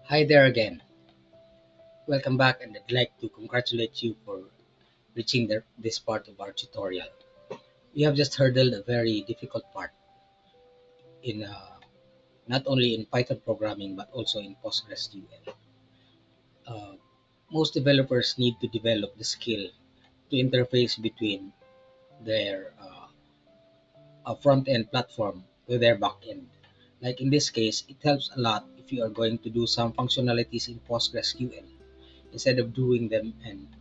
Hi there again. Welcome back, and I'd like to congratulate you for reaching this part of our tutorial. We have just hurdled a very difficult part in not only in Python programming but also in PostgreSQL. Uh, Most developers need to develop the skill to interface between their front end platform to their back end. Like in this case, it helps a lot if you are going to do some functionalities in PostgreSQL instead of doing them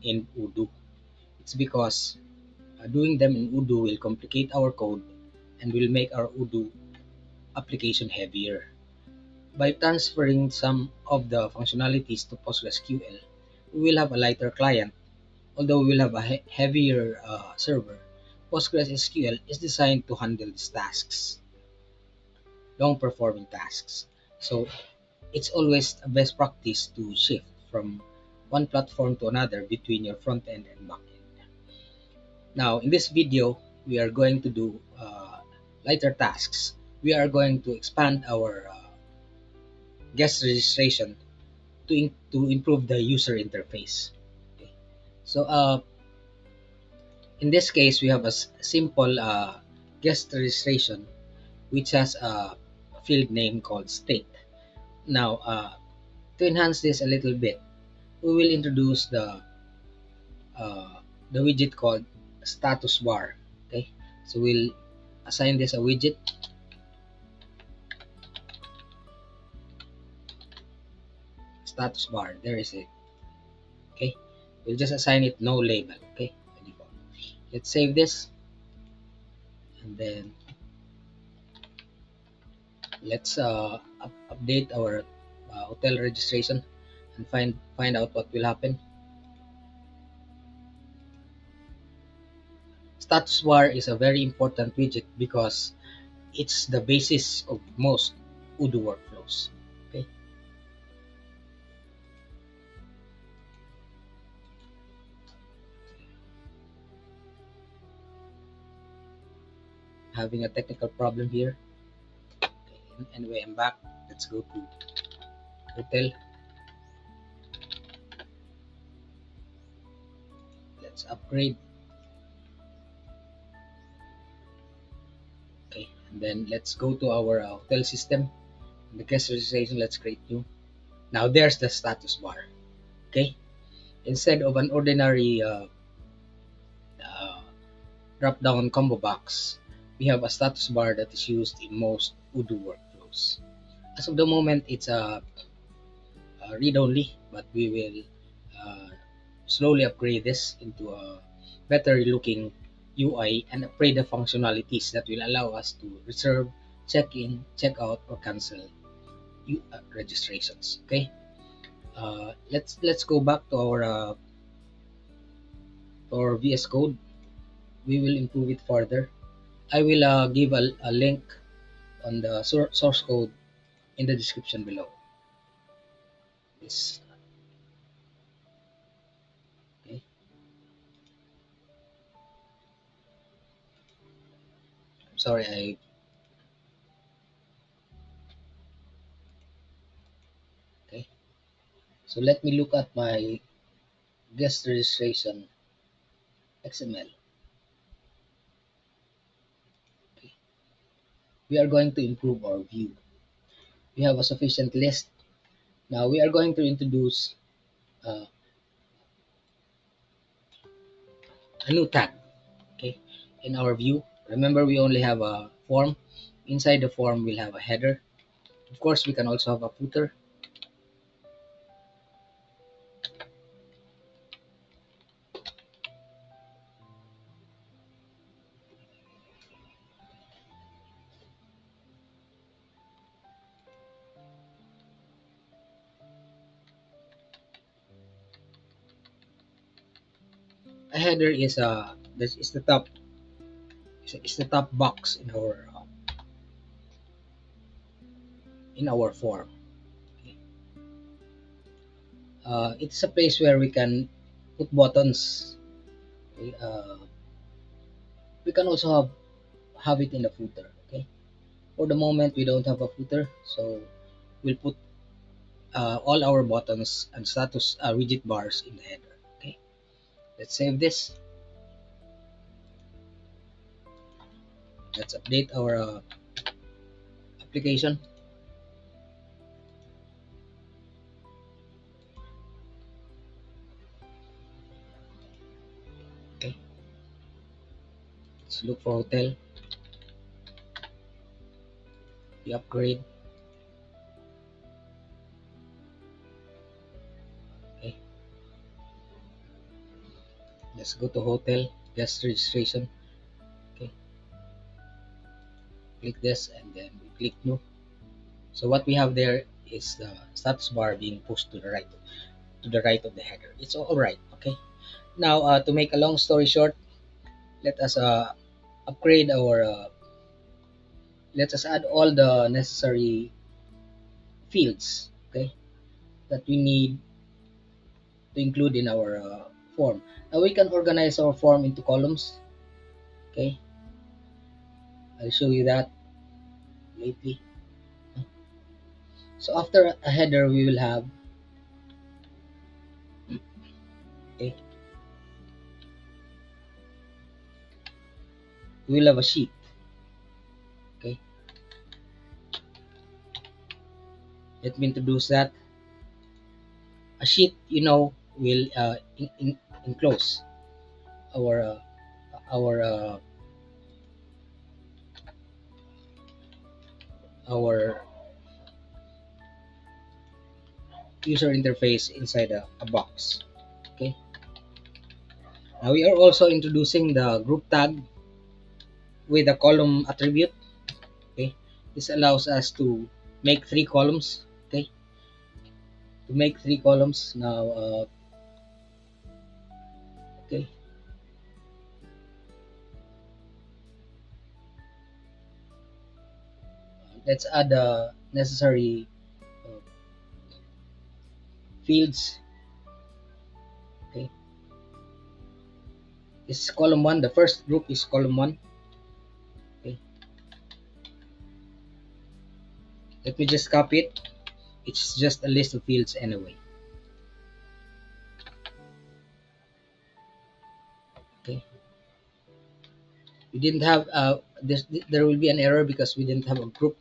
in Odoo. It's because doing them in Odoo will complicate our code and will make our Odoo application heavier. By transferring some of the functionalities to PostgreSQL, we will have a lighter client. Although we will have a heavier server, PostgreSQL is designed to handle these tasks, long performing tasks. So it's always a best practice to shift from one platform to another between your front end and back end. Now, in this video, we are going to do lighter tasks. We are going to expand our guest registration to improve the user interface. Okay. So, in this case, we have a simple guest registration which has a field name called state. Now, to enhance this a little bit, we will introduce uh, the widget called status bar. Okay, so we'll assign this a widget. Status bar, there is it. Okay, we'll just assign it no label. Okay, by default. Let's save this, and then let's update our hotel registration and find out what will happen. Status bar is a very important widget because it's the basis of most Odoo workflows. Okay, having a technical problem here. Okay, anyway, I'm back. Let's go to hotel. Let's upgrade. Okay, and then let's go to our hotel system. In the guest registration, let's create new. Now there's the status bar. Okay, instead of an ordinary uh, drop down combo box, we have a status bar that is used in most Odoo workflows. As of the moment, it's a read only, but we will slowly upgrade this into a better looking UI and upgrade the functionalities that will allow us to reserve, check in, check out, or cancel registrations. Okay, let's go back to our VS Code. We will improve it further. I will give a link on the source code in the description below. This okay. I'm sorry. I okay. So let me look at my guest registration XML. Okay. We are going to improve our view. We have a sufficient list. Now we are going to introduce uh, a new tag. Okay, in our view. Remember, we only have a form. Inside the form, we'll have a header. Of course, we can also have a footer. A header is this is the top is the top box in our form. Okay. It's a place where we can put buttons. Okay. We can also have it in the footer. Okay. For the moment, we don't have a footer, so we'll put all our buttons and status widget bars in the header. Okay, let's save this. Let's update our application. Okay, let's look for hotel. We upgrade. Okay, let's go to hotel guest registration. Okay, click this and then we click new. So what we have there is the status bar being pushed to the right of the header. It's all right. Okay. Now, to make a long story short, let us upgrade our. Let us add all the necessary fields. Okay, that we need to include in our form. Now we can organize our form into columns. Okay, I'll show you that lately. So after a header, we will have. Okay, we will have a sheet. Okay, let me introduce that. A sheet, will enclose our our uh, our user interface inside a box. Okay. Now we are also introducing the group tag with a column attribute. Okay. This allows us to make three columns. Okay. To make three columns now. Okay. Let's add the necessary uh, fields. Okay. This is column one. The first group is column one. Okay. Let me just copy it. It's just a list of fields anyway. Okay. We didn't have there will be an error because we didn't have a group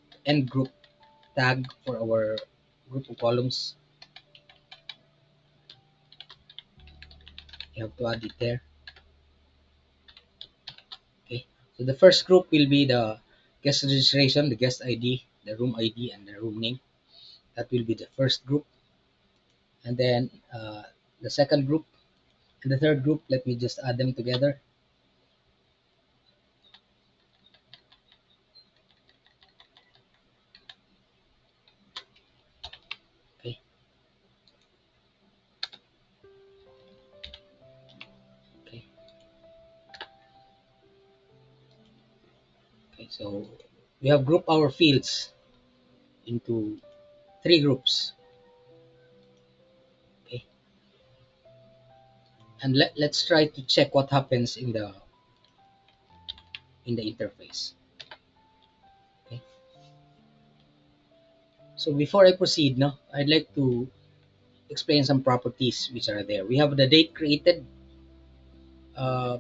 tag for our group of columns. You have to add it there. Okay, so the first group will be the guest registration, the guest ID, the room ID, and the room name. That will be the first group. And then the second group and the third group, let me just add them together. Okay, okay, okay. So we have grouped our fields into three groups. Okay, and let's try to check what happens in the interface. Okay. So before I proceed, no, I'd like to explain some properties which are there. We have the date created. Uh,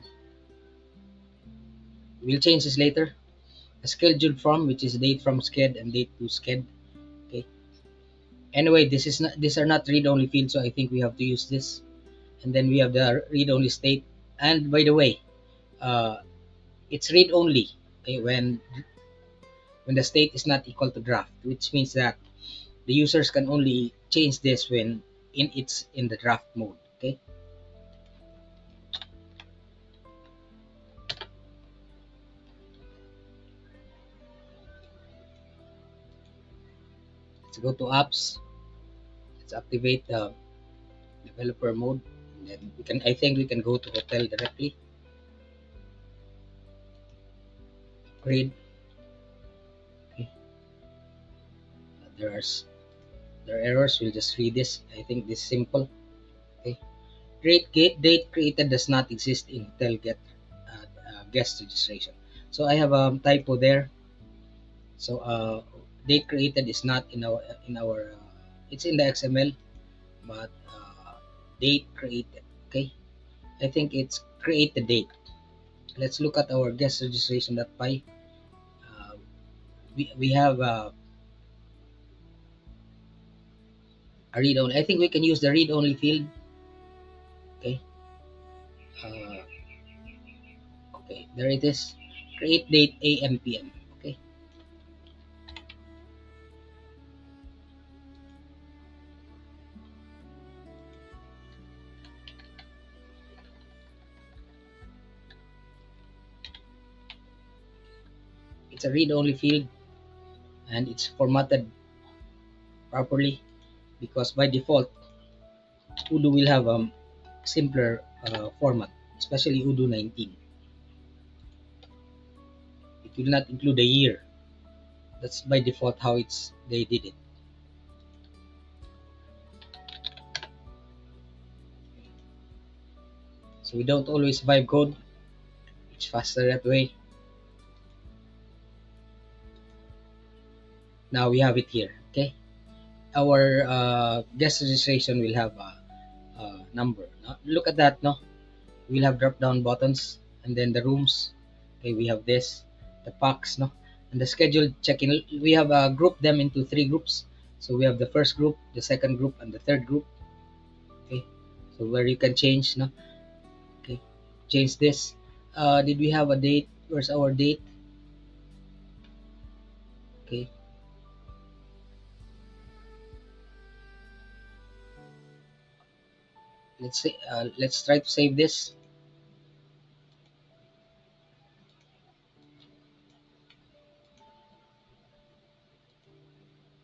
we'll change this later. A scheduled from, which is date from sched and date to sched. Okay. Anyway, these are not read-only fields, so I think we have to use this. And then we have the read-only state. And by the way, uh, it's read-only. Okay, when the state is not equal to draft, which means that the users can only change this when it's in the draft mode. Okay. Let's go to apps. Let's activate the developer mode. And then I think we can go to hotel directly. Grade. Okay. There's there are errors. We'll just read this. I think this is simple. Okay. Date created does not exist in hotel guest registration. So I have a typo there. So date created is not in our It's in the XML, but date created. Okay, I think it's create the date. Let's look at our guest registration.py. Uh, we have a read only. I think we can use the read only field. Okay, uh, okay, there it is. Create date AM PM. Okay, it's a read only field and it's formatted properly because by default Udo will have simpler format, especially Udo 19. It will not include a year. That's by default how it's they did it. So we don't always vibe code. It's faster that way. Now we have it here. Okay, our guest registration will have a number. No? Look at that. No, we'll have drop down buttons and then the rooms. Okay, we have this, the packs. No, and the scheduled check-in. We have grouped them into three groups. So we have the first group, the second group, and the third group. Okay, so where you can change. No, okay, change this. Did we have a date? Where's our date? Okay, let's say let's try to save this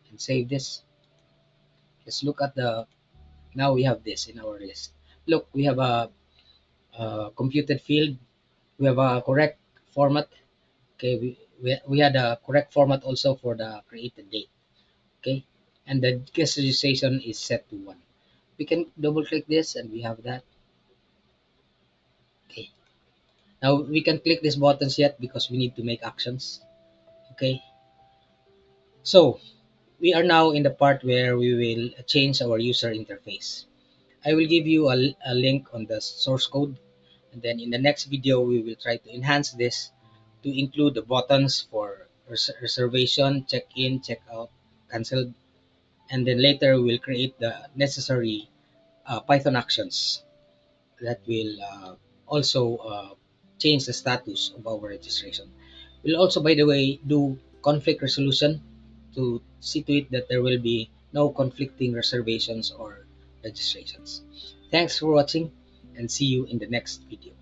and save this. Let's look at the now we have this in our list. Look, we have a computed field. We have a correct format. Okay, we had a correct format also for the created date. Okay, and the guest registration is set to 1. We can double click this and we have that. Okay, now we can click these buttons yet because we need to make actions. Okay, so we are now in the part where we will change our user interface. I will give you a link on the source code, and then in the next video we will try to enhance this to include the buttons for reservation, check-in, check-out, cancel, and then later we will create the necessary Python actions that will also change the status of our registration. We'll also, by the way, do conflict resolution to see to it that there will be no conflicting reservations or registrations. Thanks for watching and see you in the next video.